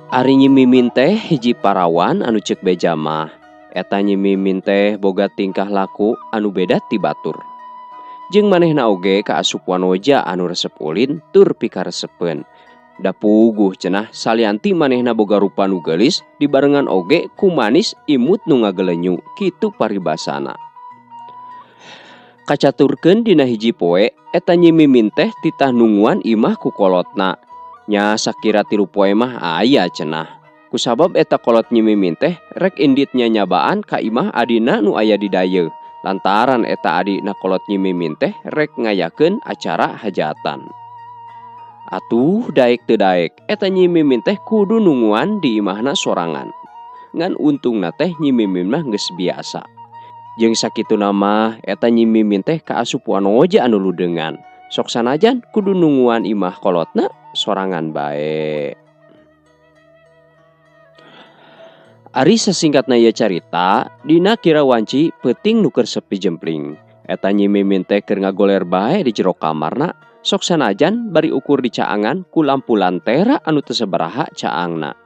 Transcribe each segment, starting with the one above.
Ari nyimimin teh hiji parawan anu ceuk beja mah. Eta nyimimin teh boga tingkah laku anu beda ti batur. Jeung manehna oge kaasup wanoja anu resep ulin tur pikaresepeun. Da puguh cenah salianti manehna boga rupa nu geulis dibarengan oge ku manis imut nu ngagelenyu kitu paribasana. Kacaturkeun dina hiji poe eta nyimimin teh titah nungguan imah ku kolotna. Nya sakira 3 poe mah aya cenah. Kusabab eta kolot nyimimin teh rek inditnya nyabaan ka imah adina nu aya di dayeuh. Lantaran eta adina kolot nyimimin teh rek ngayakeun acara hajatan. Atuh daek teu daek eta nyimimin teh kudu nungguan di imahna sorangan. Ngan untungna teh nyimimin mah geus biasa. Jeung sakituna mah eta nyimimin teh kaasup wanoja anu ludeungan. Sok sanajan kudu nungguan imah kolotna sorangan bae. Ari sasingkatna ieu carita, dina kira wanci peuting nu keur sepi jempling. Eta nyimimin teh keur ngagoler bae di jero kamarna, sok sanajan bari ukur di caangan ku lampu lantera anu teu sabaraha caangna.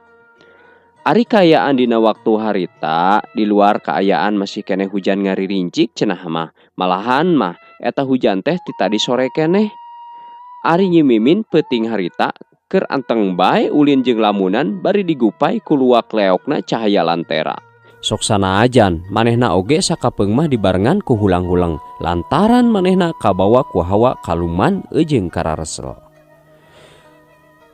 Ari kaayaan dina waktu harita, di luar kaayaan masih keneh hujan ngaririncik cenah mah. Malahan mah eta hujan teh ti tadi sore keneh. Ari nyimimin peuting harita keur anteng bae ulin jeung lamunan bari digupay ku luak leokna cahaya lantera. Sok sanajan manehna oge sakapeung mah dibarengan ku hulang-hulang lantaran manehna kabawa ku hawa kaluman jeung kararesel.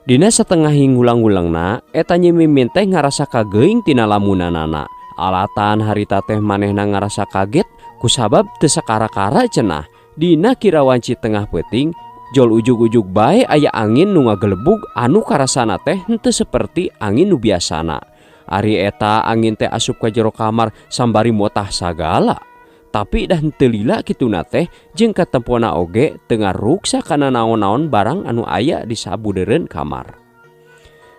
Dina satengahing hulang-hulangna eta nyimimin teh ngarasa kageuing tina lamunanana. Alatan harita teh manehna ngarasa kaget kusabab teu sakara-kara cenah. Dina kira wanci tengah peuting jol ujug-ujug bae aya angin nu ngagelebug anu karasana teh henteu saperti angin nu biasana. Ari eta angin teh asup ka jero kamar sambari motah sagala. Tapi dah henteu lila kituna teh jeung katempona oge teu ngaruksa kana naon-naon barang anu aya di sabudeureun kamar.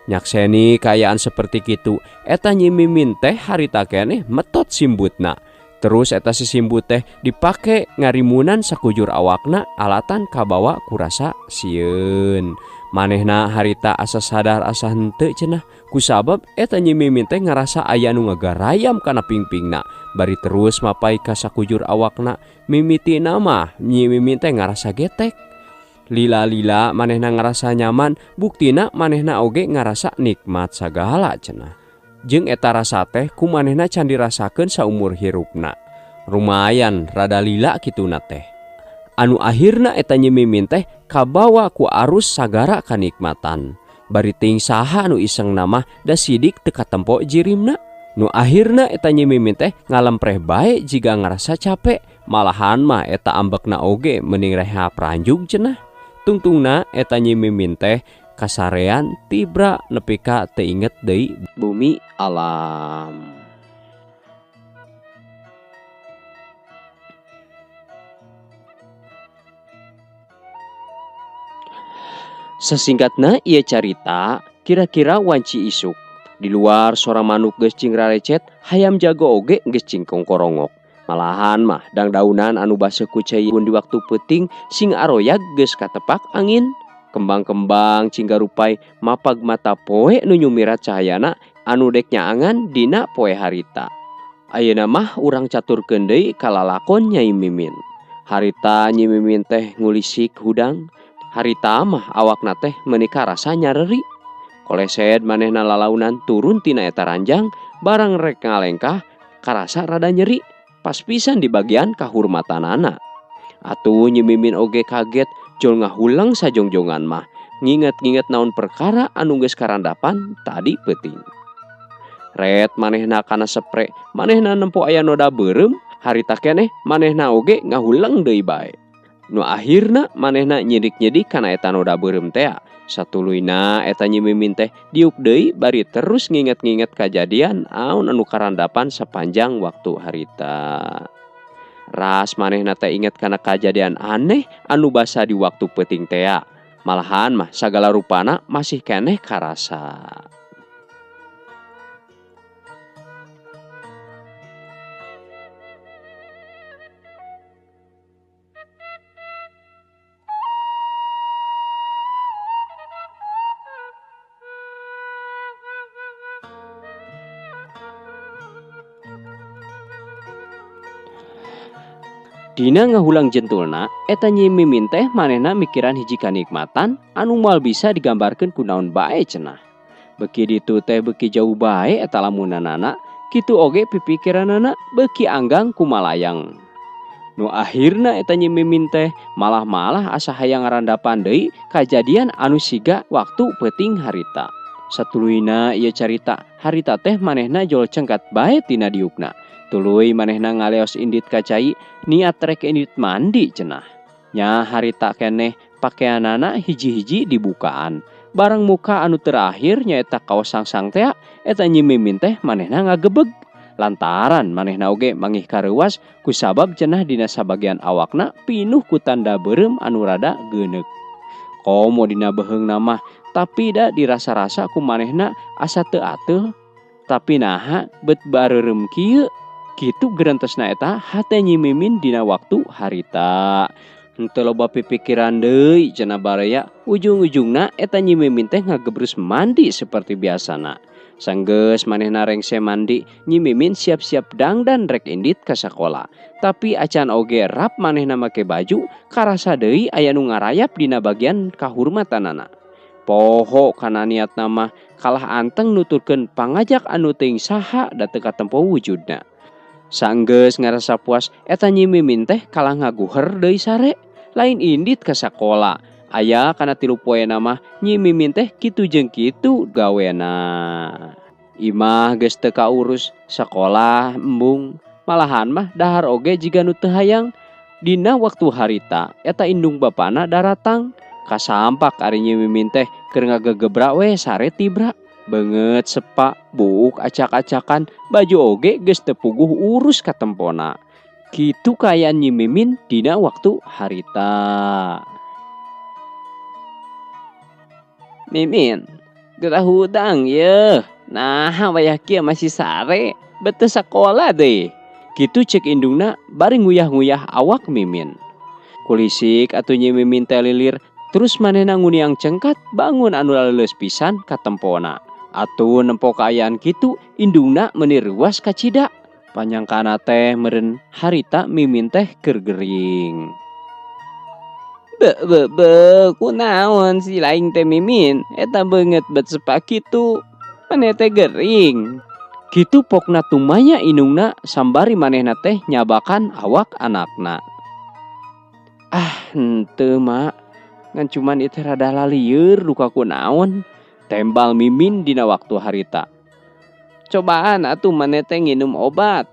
Nyakseni kaayaan saperti kitu, eta nyimimin teh harita keneh metot simbutna. Terus eta si simbut teh dipake ngarimunan sakujur awakna alatan kabawa ku rasa sieun. Manehna harita asa sadar asa henteu cenah kusabab eta nyimimin teh ngarasa aya nu ngagarayam kana pingpingna. Bari terus mapai ka sakujur awakna, mimitina mah nyimimin teh ngarasa getek. Lila-lila manehna ngarasa nyaman, buktina manehna oge ngarasa nikmat sagala cenah. Jeung eta rasa teh ku manehna can dirasakeun saumur hirupna. Rumayan rada lila kituna teh. Anu akhirna eta nyimimin teh kabawa ku arus sagara kanikmatan. Bari ting saha anu isengna mah da sidik teu katempo jirimna. Nu akhirna eta nyimimin teh ngalempreh bae jiga ngarasa capek. Malahan mah eta ambekna oge mending rehap ranjug cenah. Tungtungna eta nyimimin teh kasarean tibra nepi ka teu inget deui bumi alam. Sasingkatna ieu carita kira-kira wanci isuk. Di luar sora manuk geus cing rarecet, hayam jago oge geus cing kongkorongok. Malahan mah dangdaunan anu baseuh ku cai di waktu peuting sing aroyag geus katepak angin. Kembang-kembang cing garupay mapag mata poe nu nyumirat cahayana anu dek nyaangan dina poe harita. Ayeuna mah urang caturkeun deui kalalakon Nyai Mimin. Harita Nyai Mimin teh ngulisik hudang. Harita mah awakna teh meuni karasa nyareri. Kolesed manehna lalaunan turun tina eta ranjang barang rek ngalengkah karasa rada nyeri. Pas pisan di bagian kahurmatanana. Atuh Nyai Mimin oge kaget jol ngahulang sajongjongan mah. Nginget-nginget naon perkara anu geus karandapan tadi peuting. Ret manehna kana sepre, manehna nempo aya noda beureum, harita keneh manehna oge ngahulang deui bae. Nu akhirna manehna nyidik-nyidik kana eta noda beureum teh. Satuluyna eta Nyai Mimin teh diuk deui bari terus nginget-nginget kajadian aun anu karandapan sapanjang waktu harita. Ras manehna teh inget kana kajadian aneh anu basa di waktu peuting teh. Malahan mah sagala rupana masih keneh karasa. Dina ngahulang jentulna eta Nyi Mimin teh manehna mikiran hiji kanikmatan anu moal bisa digambarkeun ku naon bae cenah. Beki ditu teh beki jauh bae eta lamunanana, kitu oge pipikiranana beki anggang ku malayang. Nu akhirna eta Nyi Mimin teh malah asa hayang ngarandapan deui kajadian anu siga waktu peuting harita. Satuluyna ieu carita, harita teh manehna jol cengkat bae tina diukna. Tuluy manehna ngaleos indit ka cai, niat rek indit mandi cenah. Nya harita keneh pakeanana hiji-hiji dibukaan. Barang muka anu terakhir nyaeta kaos sangsang teh eta Nyi Mimin teh manehna ngagebeg. Lantaran manehna oge mangih kareuwas kusabab cenah dina sabagian awakna pinuh ku tanda beureum anu rada geuneuk. Komo dina beheungna mah tapi da dirasa-rasa ku manehna asa teu ateuh. Tapi naha bet bareureum kieu. Kitu gerentesna eta hate Nyi Mimin dina waktu harita. Henteu loba pipikiran deui cenah baraya. Ujung-ujungna eta Nyi Mimin teh ngagebrus mandi seperti biasana. Sanggeus manehna rengse mandi, Nyi Mimin siap-siap dangdan rek indit ka sakola. Tapi acan oge rap manehna make baju, karasa deui aya nu ngarayap dina bagian kahurmatanana. Poho kana niatna mah kalah anteng nuturkeun pangajak anu teuing saha da teu katempo wujudna. Sanggeus ngarasa puas eta Nyi Mimin teh kalah ngaguher deui sare, lain indit ka sakola. Aya kana 3 poena mah Nyi Mimin teh kitu jeung kitu gawena. Imah geus teu kaurus sakola embung, malahan mah dahar oge jiga nu teu hayang. Dina waktu harita eta indung bapana daratang. Kasampak ari Nyi Mimin teh keur ngagegebra we sare tibra. Beungeut sepa, buuk acak-acakan, baju oge geus teu puguh urus ka tempona. Kitu kayaan Nyi Mimin dina waktu harita. Mimin, geura hudang yeuh. Nah, wayah kieu masih sare, beu sakola deui. Kitu ceuk indungna bari nguyah-nguyah awak Mimin. Kulisik atuh Nyi Mimin teh lilir, terus manehna nguniang cengkat bangun anu laleus pisan ka tempona. Atuh nempo kaayaan kitu indungna meuni ruas ka cida. Panyangkana teh meureun harita Mimin teh keur gering. Kunaon si laing teh Mimin? Eta beungeut bet sepa kitu. Maneh teh gering. Kitu pokna tumanya inungna sambari manehna teh nyabakan awak anakna. Henteu mak. Ngan cuman ieu teh rada lalieur duka kunaon. Tembal Mimin dina waktu harita. Cobaan atuh maneh teh nginum obat.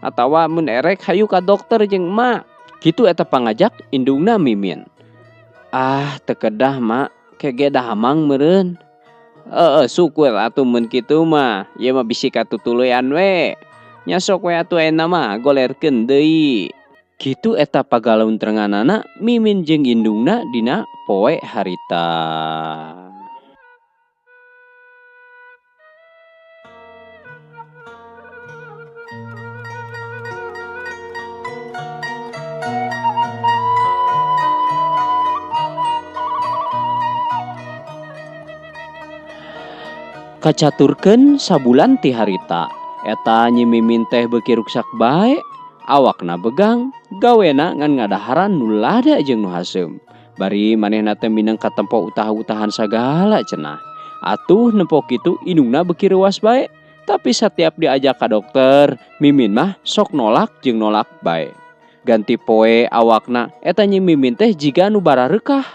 Atawa mun erek hayu ka dokter jeung emak. Kitu eta pangajak indungna Mimin. Teu kedah mak, kege dahamang meureun. Syukur atuh mun kitu mah. Ieu mah bisi katutuluyan we. Nya sok we atuh ayeuna mah golerkeun deui. Kitu eta pagalontrenganana Mimin jeung indungna dina poe harita. Kacaturkeun sabulan ti harita, eta Nyi Mimin teh beuki ruksak bae, awakna begang, gawena ngan ngadaharan nu lada jeung nu haseum. Bari manehna teh mineng katempo utah-utahan sagala cenah. Atuh nempo kitu indungna beuki reuas bae, tapi satiap diajak ka dokter, Mimin mah sok nolak jeung nolak bae. Ganti poe awakna eta Nyi Mimin teh jiga nu barareukah.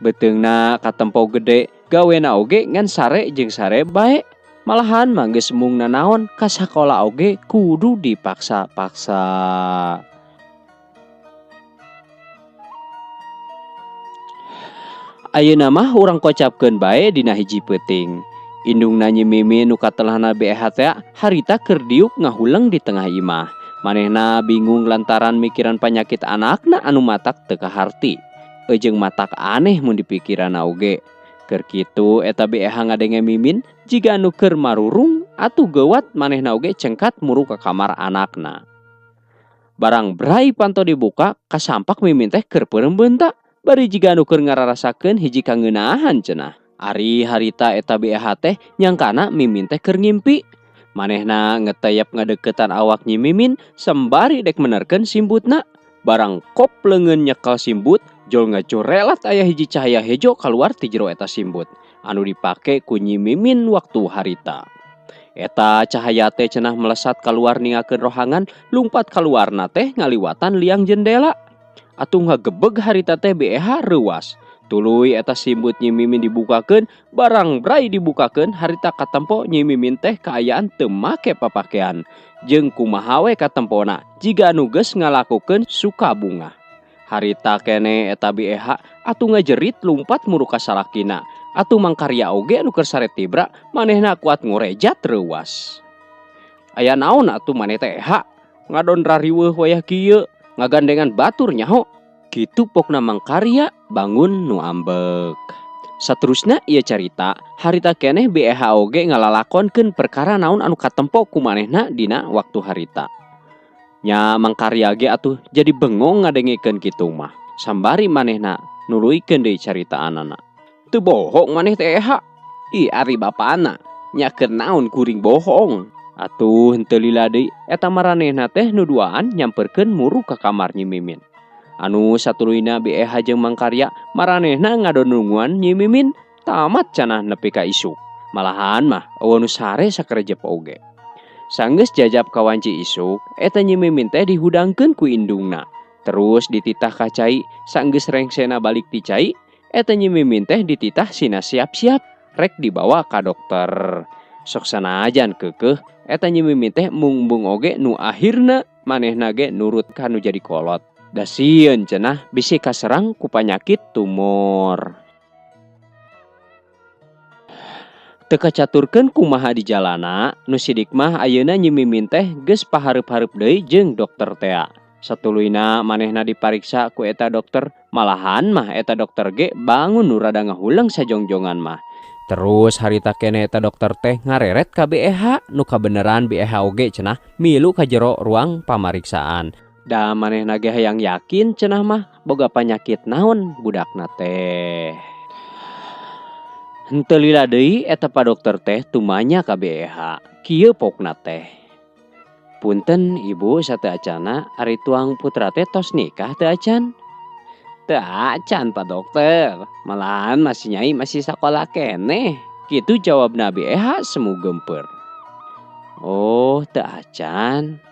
Beteungna katempo gede, gawena oge ngan sare jeung sare bae. Malahan mah geus mung nanaon ka sakola oge kudu dipaksa-paksa. Ayeuna mah urang kocapkeun bae dina hiji peuting. Indungna Nyi Mimin nu katelahna BH teh harita keur diuk ngahuleng di tengah imah. Manehna bingung lantaran mikiran panyakit anakna anu matak teu kaharti. Jeung matak aneh mun dipikiranna oge. Keur kitu eta BH ngadenge Mimin jiga anu keur marurung atuh geuwat manehna oge cengkat muru ka kamar anakna. Barang brai panto dibuka, kasampak Mimin teh keur peureum beunta. Bari jiga anu keur ngararasakeun hiji kangeunahan cenah. Ari harita eta BH teh nyangkana Mimin teh keur ngimpi. Manehna ngeteyep ngadeuketan awak Nyi Mimin sembari dek menerkeun simbutna. barang kop leungeun nyekel simbut jol ngacorelat aya hiji cahaya hejo keluar ti jero eta simbut anu dipake ku Nyi Mimin waktu harita. Eta cahaya teh cenah melesat keluar ningakeun rohangan lumpat keluarna teh ngaliwatan liang jendela. Atuh ngagebeg harita teh BEH reuwas. Tuluy eta simbut Nyi Mimin dibukakeun, barang bray dibukakeun harita katempo Nyi Mimin teh kaayaan teu make papakean. Jeung kumaha we katempona jiga anu geus ngalakukeun suka bunga. Harita keneh eta BEH atuh ngajerit lumpat muru ka salakina. Atuh mangkarya oge anu keur sare tibra manehna kuat ngorejat reuwas. Aya naon atuh maneh teh ha? Ngadon rariweuh wayah kieu, ngagandengan batur nyaho. Kitu pokna mangkarya bangun nu ambek. Saterusna ieu carita, harita keneh BEH oge ngalalakonkeun perkara naon anu katempo ku manehna dina waktu harita. Nya mangkarya ge atuh jadi bengong ngadengikeun kitu mah. Sambari manehna nuluykeun deui caritaanana. Teu bohong maneh teh ha? Ih ari bapana, nya keur naon kuring bohong. Atuh henteu lila deui eta maranehna teh nu duaan nyamperkeun muru ka kamar Nyi Mimin. Anu satuluyna BEH jeung mangkarya maranehna ngadonunguan Nyi Mimin tamat cenah nepi ka isuk. Malahan mah eueuh nu sare sakerejep oge. Sanggeus jajab ka wanci isuk, eta Nyi Mimin teh dihudangkeun ku indungna. Terus dititah ka cai, sanggeus rengsena balik ti cai, eta Nyi Mimin teh dititah sina siap-siap rek dibawa ka dokter. Sok sanajan keukeuh, eta Nyi Mimin teh mung oge nu akhirna manehna ge nurut ka nu jadi kolot. Da sieun cenah bisi kaserang ku panyakit tumor. Teu kacaturkeun kumaha di jalana, nu sidik mah ayeuna Nyi Mimin teh geus pahareup-hareup deui jeung dokter tea. Satuluyna manehna dipariksa ku eta dokter, malahan mah eta dokter ge bangun nu rada ngahuleng sajongjongan mah. Terus harita keneh eta dokter teh ngareret ka BEH, nu kabeneran BEH oge cenah milu ka jero ruang pamariksaan. Da manehna ge hayang yakin cenah mah boga panyakit naon budakna teh. Henteu lila deui eta pa dokter teh tumanya ka BEH. Kieu pokna teh. Punten ibu sateu acana ari tuang putra teh tos nikah teu acan? Teu acan Pak Dokter, malahan masih nyai masih sakola keneh. Kitu jawabna BEH semu gempeur. Oh, teu acan.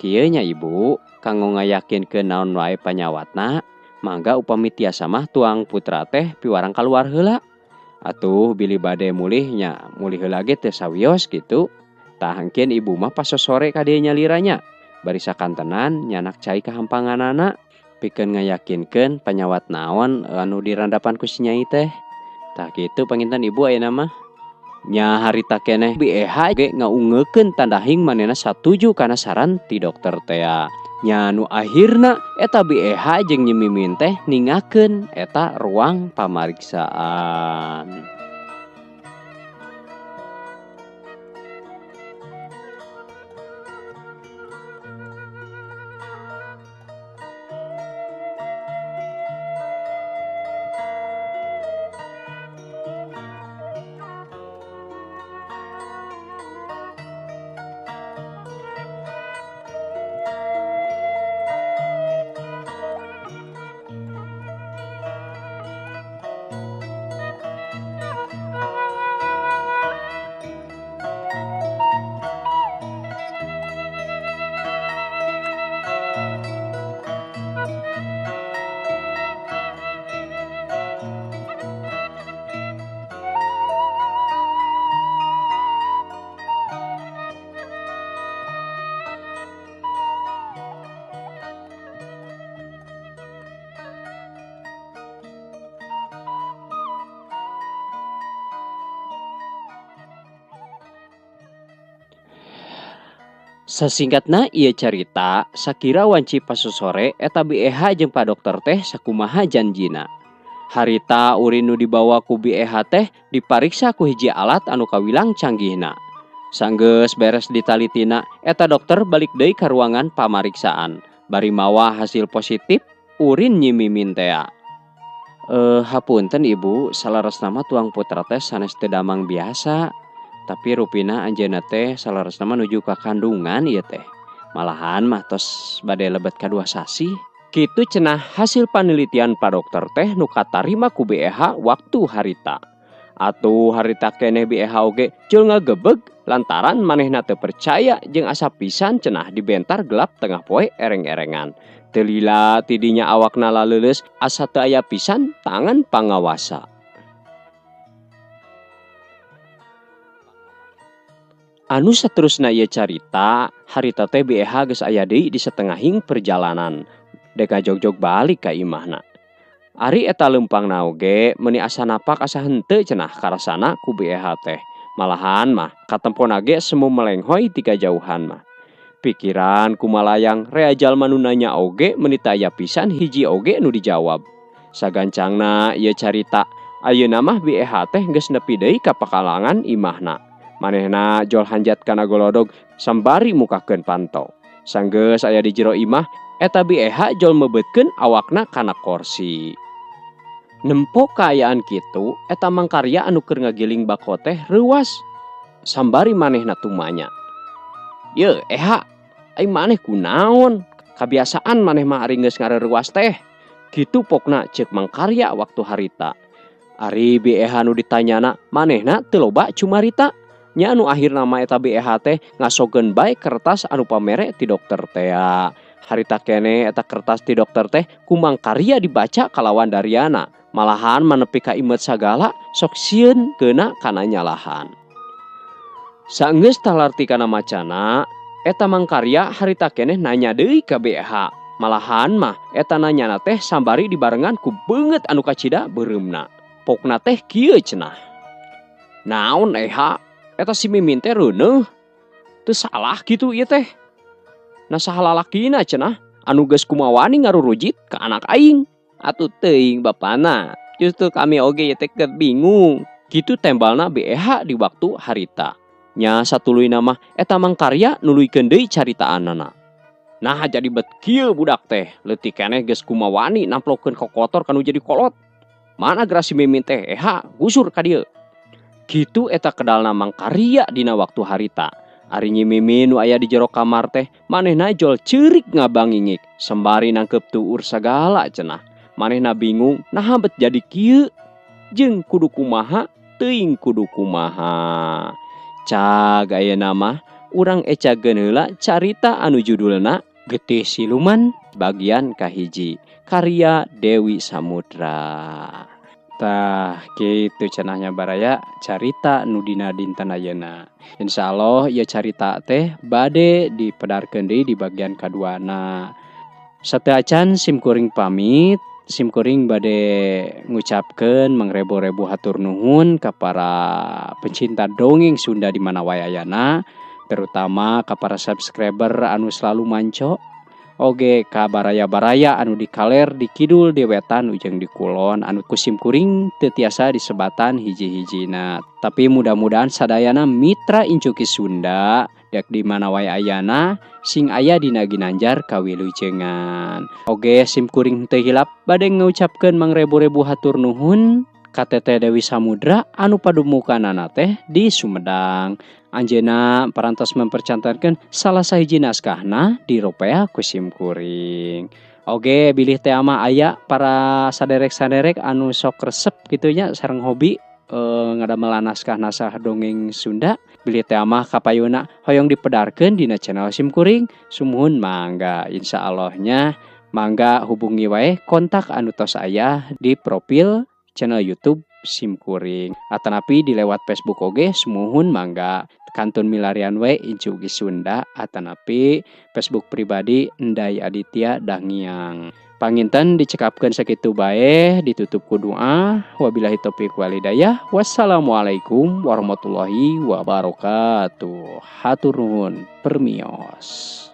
Kieu nya ibu, kanggo ngayakinkeun naon wae panyawatna, mangga upami tiasa mah tuang putra teh piwarang kaluar heula. Atuh bili bade mulih nya, mulih heula ge teu sawios kitu. Tah hangkeun ibu mah pas sore ka dieu nyaliranya. Bari sakantenan nyanak cai ka hampanganana. Pikeun ngayakinkeun panyawat naon anu dirandapan ku si nyai teh. Tah kitu panginten ibu ayeuna mah. Nya harita keneh BEH ge ngaungekeun tandahing manehna satuju kana saran ti dokter tea. Nya nu akhirna eta BEH jeung Nyi Mimin teh ningakeun eta ruang pamariksaan. Sasingkatna ieu carita sakira wanci pasosore eta BEH jeung Pak Dokter teh sakumaha janjina. Harita urin nu dibawa ku BEH teh dipariksa ku hiji alat anu kawilang canggihna. Sanggeus beres ditalitina eta dokter balik deui ka ruangan pamariksaan. Bari mawa hasil positif urin Nyi Mimin tea. Hapunten ibu, salaresna mah tuang putra teh sanes teu damang biasa. Tapi rupina anjeunna teh salaresna mah nuju ka kandungan ieu teh. Malahan mah tos bade lebet ka 2 sasi. Kitu cenah hasil panelitian Pak Dokter teh nu katarima ku BEH waktu harita. Atuh harita keneh BEH oge cul ngagebeg lantaran manehna teu percaya jeung asa pisan cenah dibentar gelap tengah poe ereng-erengan. Teu lila tidinya awakna laleuleus asa teu aya pisan tangan pangawasa. Anu saterusna ieu carita, harita teh BEH geus aya deui di satengahing perjalanan. Dek jog-jog balik ka imahna. Ari eta leumpangna oge meuni asa napak asa henteu cenah karasana ku BEH teh. Malahan mah katempona ge semu melenghoy ti kajauhan mah. Pikiran kumalayang rea jalma nu nanya oge meuni teu aya pisan hiji oge nu dijawab. Sagancangna ieu carita, ayeuna mah BEH teh geus nepi deui ka pakalangan imahna. Manehna jol hanjat kana golodog sambari mukakeun panto. Sanggeus aya di jero imah, eta BEH jol meubeutkeun awakna kana kursi. Nempo kaayaan kitu, eta mangkarya anu keur ngagiling bako teh reuwas. Sambari manehna tumanya. "Yeuh, Eha, ai maneh kunaon? Kabiasaan maneh mah ari geus ngareurewas teh." Kitu pokna ceuk mangkarya waktu harita. Ari BEH nu ditanyana, manehna teu loba cumarita. Nya anu akhirna mah eta BEH teh ngasogeun bae kertas anu pamere ti dokter teh. Harita keneh eta kertas ti dokter teh kumang karya dibaca kalawan dariana. Malahan manepi ka imet sagala sok sieun keuna kana nyalahan. Saenggeus talarti kana macana, eta mangkarya harita keneh nanya deui ka BEH. Malahan mah eta nanyana teh sambari dibarengan ku beungeut anu kacida beureumna. Pokna teh kieu cenah. "Naon Eha? Eta si Mimin teh reuneuh. Teu salah kitu ieu teh. Na saha lalakina cenah anu geus kumawani ngarurujit ka anak aing." "Atuh teuing bapana, justru kami oge teh keur bingung." Kitu tembalna BEH di waktu harita. Nya satuluyna mah eta mangkarya nuluykeun deui caritaanana. "Nah jadi bet kieu budak teh, leutik keneh geus kumawani namplokeun kokotor kanu jadi kolot. Mana geura si Mimin teh Eha gusur ka dieu." Kitu eta kedalna mangkarya dina waktu harita. Ari Nyi Mimin nu aya di jero kamar teh manehna jol ceurik ngabangingik sembari nangkep tuur sagala cenah. Manehna bingung naha bet jadi kieu jeung kudu kumaha teuing kudu kumaha. Cag ayeuna mah urang ecageun heula carita anu judulna Getih Siluman bagian kahiji karya Dewi Samudra. Tah kitu cenahnya baraya carita nu dina dinten ayeuna. Insyaallah ieu carita teh bade dipedarkeun deui di bagian kaduana. Sateu acan simkuring pamit, simkuring bade ngucapkeun mangrebo-rebo hatur nuhun ka para pencinta dongeng Sunda di mana wae ayana, terutama ka para subscriber anu selalu manco. Oge ka baraya-baraya anu di kaler di kidul di wetan ujung di kulon anu kusim kuring teu tiasa disebatan hiji-hijina. Tapi mudah-mudahan sadayana mitra incuki Sunda dak di mana wae ayana sing aya dina Ginanjar kawilujengan. Oge sim kuring teu hilap bade ngucapkeun mangrebo-rebo hatur nuhun ka Teteh Dewi Samudra anu padumukanana teh di Sumedang. Anjeunna parantos mempercantenkeun salah sahiji naskahna diropea ku sim kuring. Oge bilih teh mah aya para saderek-saderek anu sok resep kitu nya sareng hobi ngadamel naskah-naskah dongeng Sunda. Bilih teh mah kapayuna hoyong dipedarkeun dina channel sim kuring. Sumuhun mangga insyaallah-nya mangga hubungi wae kontak anu tos aya di profil channel YouTube sim kuring. Atanapi di lewat Facebook oge sumuhun mangga kantun milarian we Incuki Sunda atanapi Facebook pribadi Endai Aditya Dangiang. Panginten dicekapkeun sakitu bae ditutup ku doa. Wabillahi taufiq wal hidayah. Wassalamualaikum warahmatullahi wabarakatuh. Hatur nuhun permios.